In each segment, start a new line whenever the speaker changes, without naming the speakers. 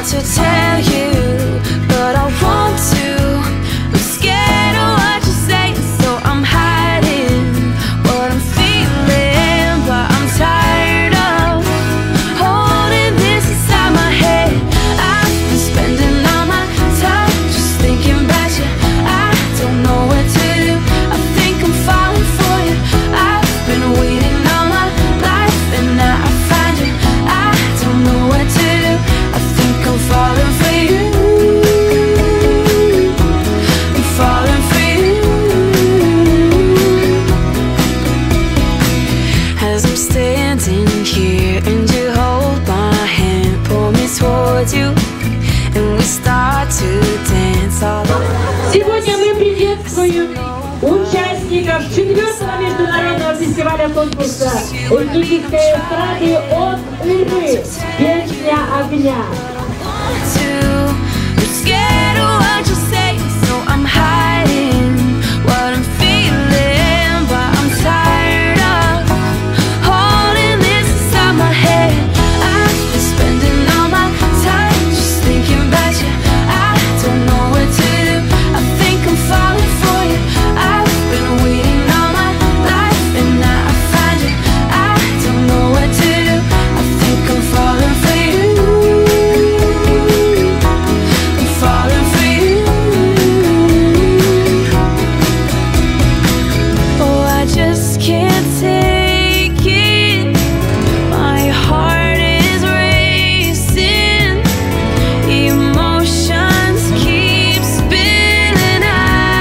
not to tell you, but I want to. I'm scared of what you say, so I'm hiding what I'm feeling, but I'm tired of holding this inside my head. I've been spending all my time just thinking about you. I don't know what to do. I think I'm falling for you. I've been waiting all my life and now I find you. I don't know what to do. I think I'm falling for you. I'm falling for you. As I'm standing here and you hold my hand, pull me towards you, and we start to dance all over.
Сегодня мы приветствуем участников 4-го международного фестиваля конкурса Узбекской эстрады от Иры «Песня огня».
I'm scared of what you say, so I'm hiding what I'm feeling, but I'm tired of holding this inside my head. I've been spending all my time just thinking about you. I don't know what to do. I think I'm falling for you. I've been waiting all my life and now I find you. I don't know what to do. I think I'm falling for you. I'm falling for you. Oh, I just can't take it. My heart is racing. Emotions keep spinning out.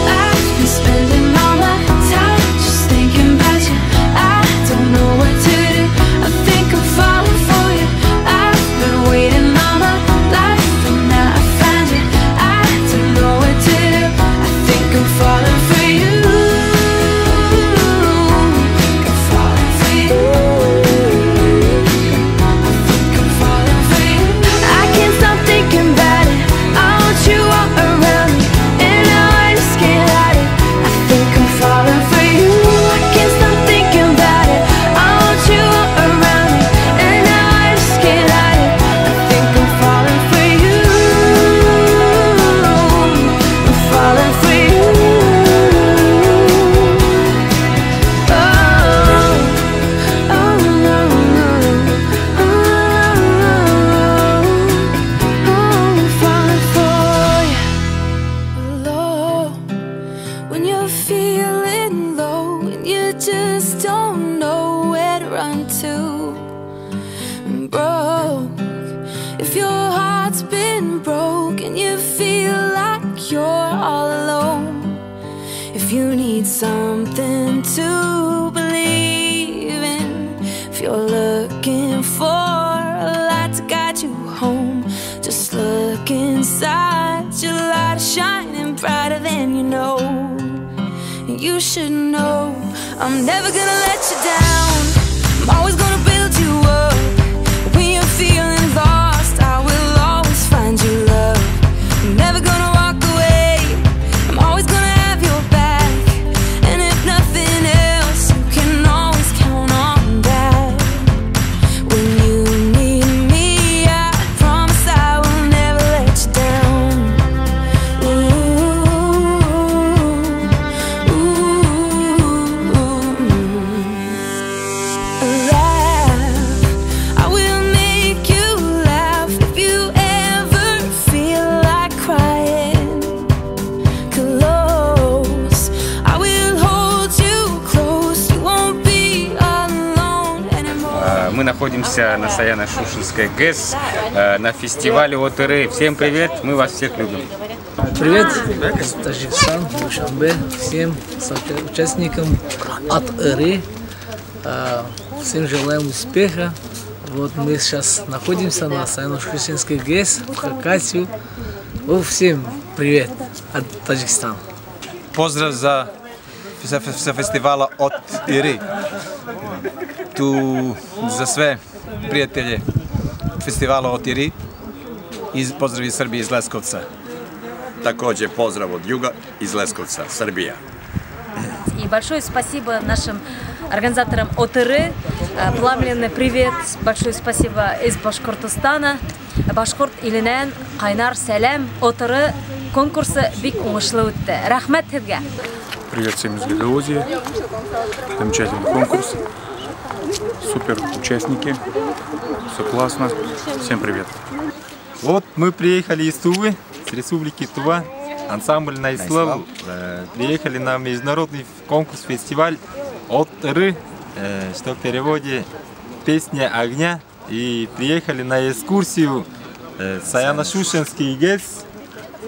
I've been spending all my time just thinking about you. I don't know what to do. I think I'm falling for you. I've been waiting all my life and now I find you. I don't know what to do. I think I'm falling for you. I'm falling for you. I think I'm falling for you. I can't stop thinking about it. I want you all around me, and now I just can't hide it. I think I'm falling for you. I can't stop thinking about it. I want you all around me, and now I just can't hide it. I think I'm falling for you. I'm falling for you. Oh, oh, no, no. I'm falling for you. Low, when you're feeling low and you just don't know where to run to. Broke, if your heart's been broke and you feel like you're all alone. If you need something to believe in, if you're looking for a light to guide you home, just look inside. Your light is shining brighter than you know. And you should know I'm never gonna let you down. I'm always gonna build you up. When you're feeling lost, I will always find you love. I'm never gonna walk away. I'm always gonna have your back. And if nothing else, you can always count on that. When you need me, I promise I will never let you down. Laugh, I will make you laugh if you ever feel like crying. Close, I will hold you close. You won't be alone anymore.
Мы находимся на Саяно-Шушенской ГЭС на фестивале от Иры. Всем привет, мы вас всех любим.
Привет, Таджикистан, Душанбе, всем участникам от Иры. Всем желаем успеха. Вот мы сейчас находимся на Саяно-Шушенской ГЭС в Хакасию. Всем привет от Таджикистана.
Pozdrav sa festivala od Iri. Tu za sve prijatelje festivala od Iri i pozdrav iz Srbije, iz Leskovca.
Također pozdrav od juga iz Leskovca, Srbija.
И большое спасибо нашим организаторам ОТР. Пламенный привет, большое спасибо из Башкортостана. Башкорт иленен Кайнар Сәлем ОТР конкурсы бик уңышлы үтте. Рәхмәт һеҙгә.
Привет всем из Гагаузии. Замечательный конкурс. Супер участники. Все классно. Всем привет.
Вот мы приехали из Тувы, с республики Тува. Ансамбль Найслав приехали на международный конкурс-фестиваль ОТР, что в переводе «Песня огня». И приехали на экскурсию Саяно-Шушенский ГЭС.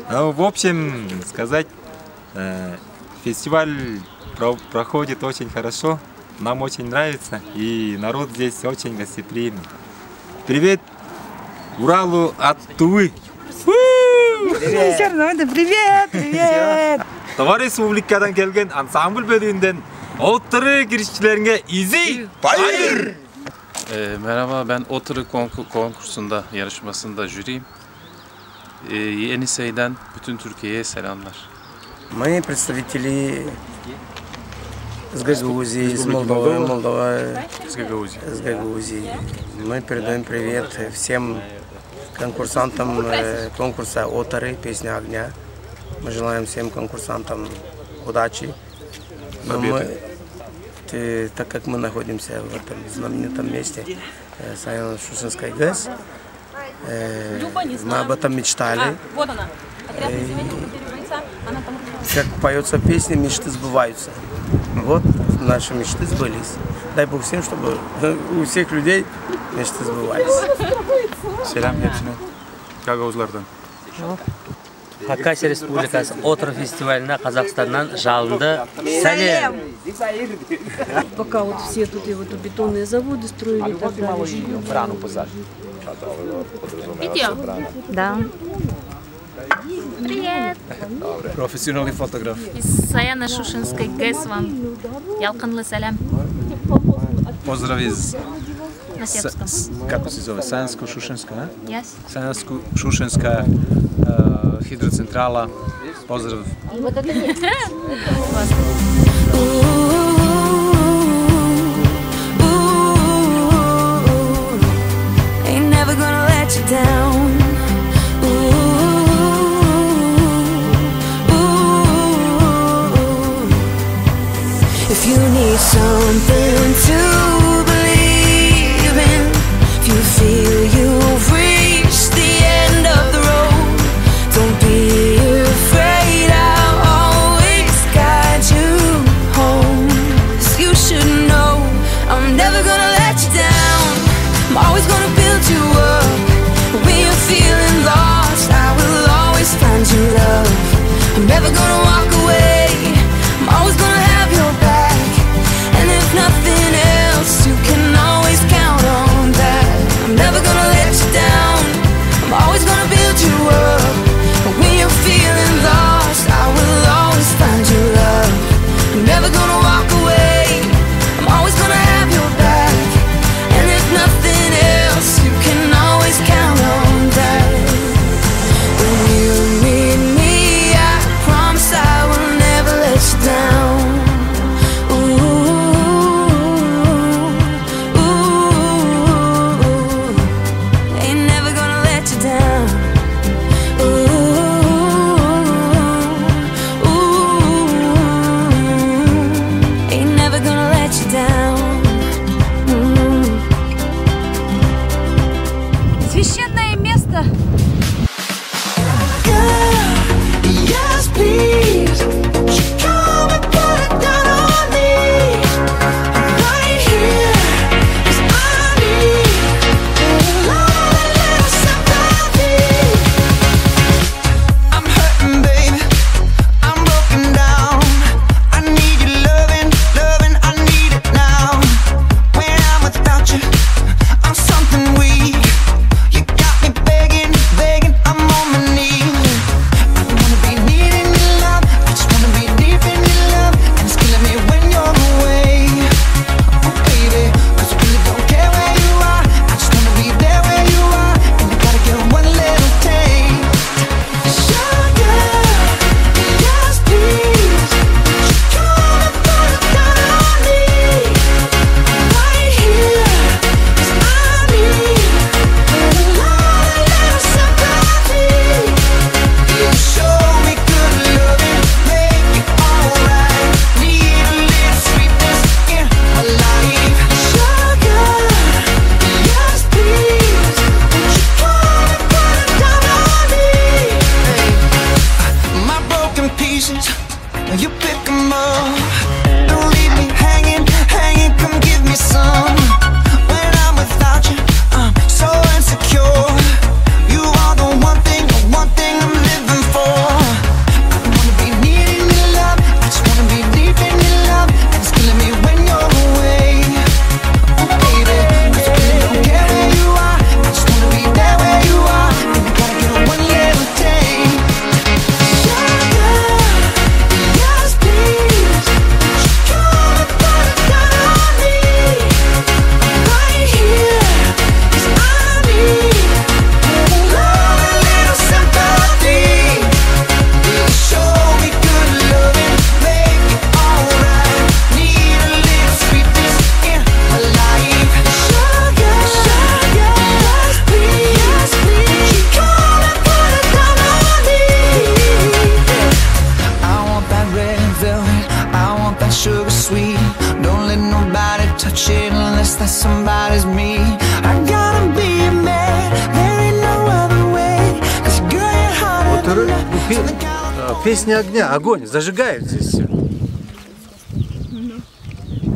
Ну, в общем, сказать, фестиваль проходит очень хорошо, нам очень нравится, и народ здесь очень гостеприимный. Привет Уралу от Тувы!
Привет, привет!
Тува республикадан келген ансамбль бөлүгүндөн ОТР кирişçilerine изи байыр!
Merhaba, ben OTR konkursunda, yarışmasında jüriyim. Yenisey'den bütün Türkiye'ye selamlar.
Мы представители из Гагаузии, из Молдовы, из Гагаузии. Мы передаем привет всем конкурсантам конкурса ОТР «Песня огня». Мы желаем всем конкурсантам удачи. Так как мы находимся в этом знаменитом месте, Саяно-Шушенской ГЭС, мы об этом мечтали. Как поется песня, мечты сбываются. Вот наши мечты сбылись. Дай Бог всем, чтобы у всех людей мечты сбывались.
Selam hepsine. Gagauzlardan.
Хакасия Республикасы ОТР фестиваліне Қазақстаннан жалынды сәлем!
Пока вот все тут и вот бетонные заводы строили и так далее.
Видео? Да. Привет!
Профессиональный фотограф.
Из Саяно-Шушенской ГЭС вам ялкынлы сәлем.
Поздрав из...
На сербском.
Как се зове? Саянско-Шушенска, а?
Yes.
Саянско-Шушенска хидроцентрала. Поздрав.
Вот это нет.
Ain't never gonna let you down. If you need something to believe in, if you feel you've reached the end of the road, don't be afraid, I'll always guide you home. 'Cause you should know I'm never gonna let you down. I'm always gonna build you up. When you're feeling lost, I will always find you love. I'm never gonna walk away. I'm always gonna have your back. And if nothing else,
pick 'em up. Don't leave me hanging, hanging, come give me some. When I'm without you, I'm so insecure. You are the one thing I'm living for. I don't wanna be needing your love, I just wanna be deep in your love, and it's killing me when you're away. Oh baby, 'cause I really don't care where you are, I just wanna be there where you are, and you gotta get one little day. Sugar, yes please, come and put it down on me, right here, 'cause I need love and little sympathy. You show me good loving, make it alright. Need a little sweetness in my life. Sugar, yes please, come and put it down on me. I want that red velvet, I want that sugar sweet. Don't let nobody touch it unless that somebody's me. I gotta be a man, there ain't no other way. 'Cause girl, you're hotter than
Песня огня, огонь, зажигает здесь все.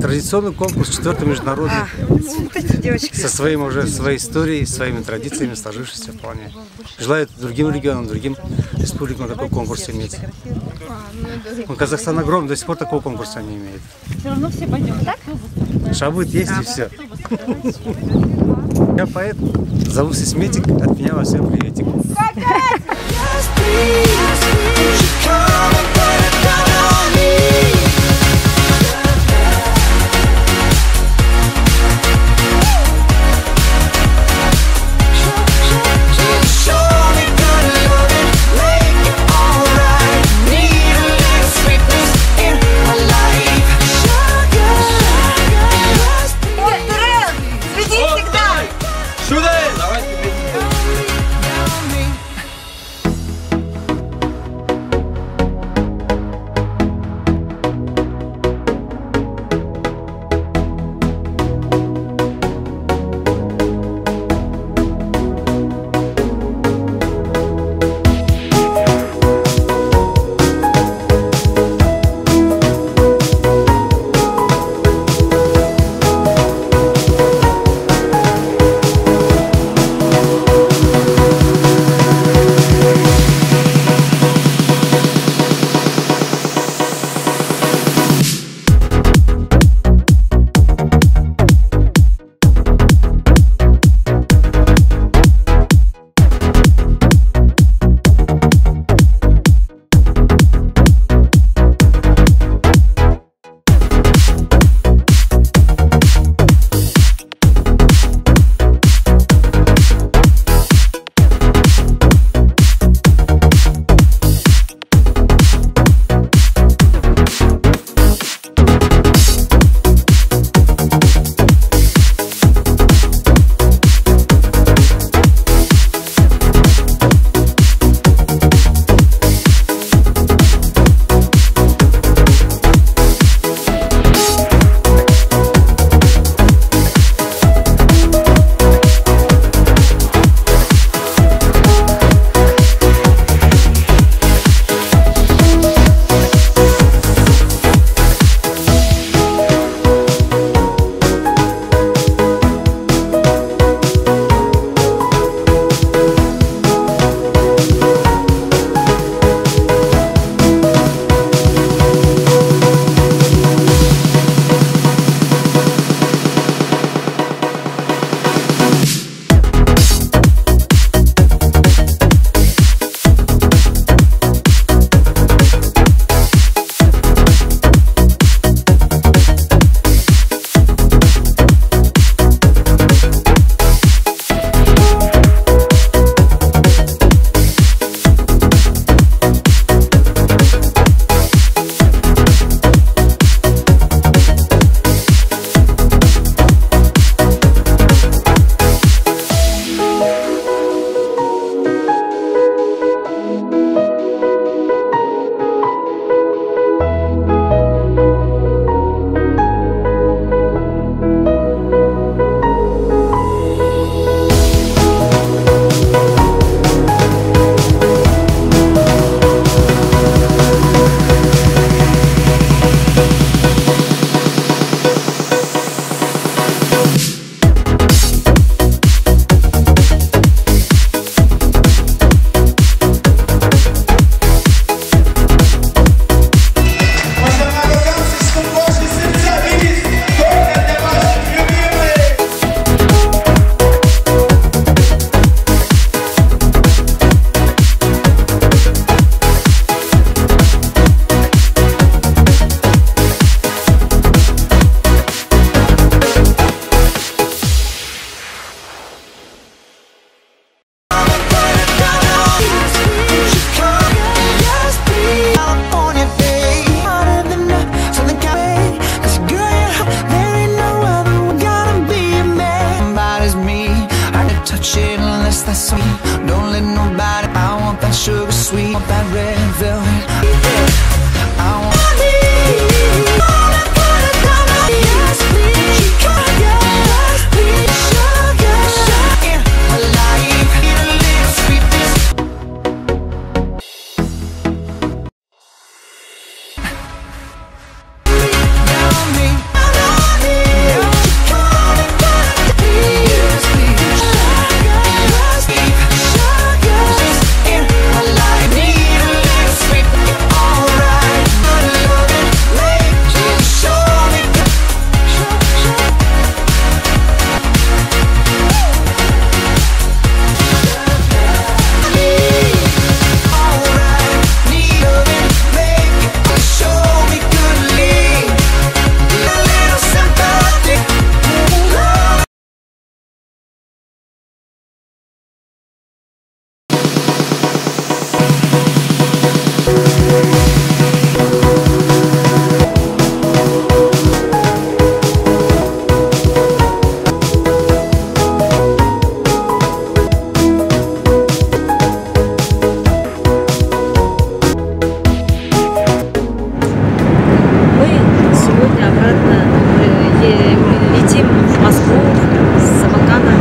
Традиционный конкурс, 4-й международный, со своим уже своей историей, своими традициями, сложившейся вполне. Желаю другим регионам, другим республикам такой конкурс иметь. Казахстан огромный, до сих пор такого конкурса не имеет.
Все равно все пойдем, так?
Шабыт есть и все. Я поэт, зовусь Исметик, от меня во всем приветик.
обратно летим в Москву, с Абакана,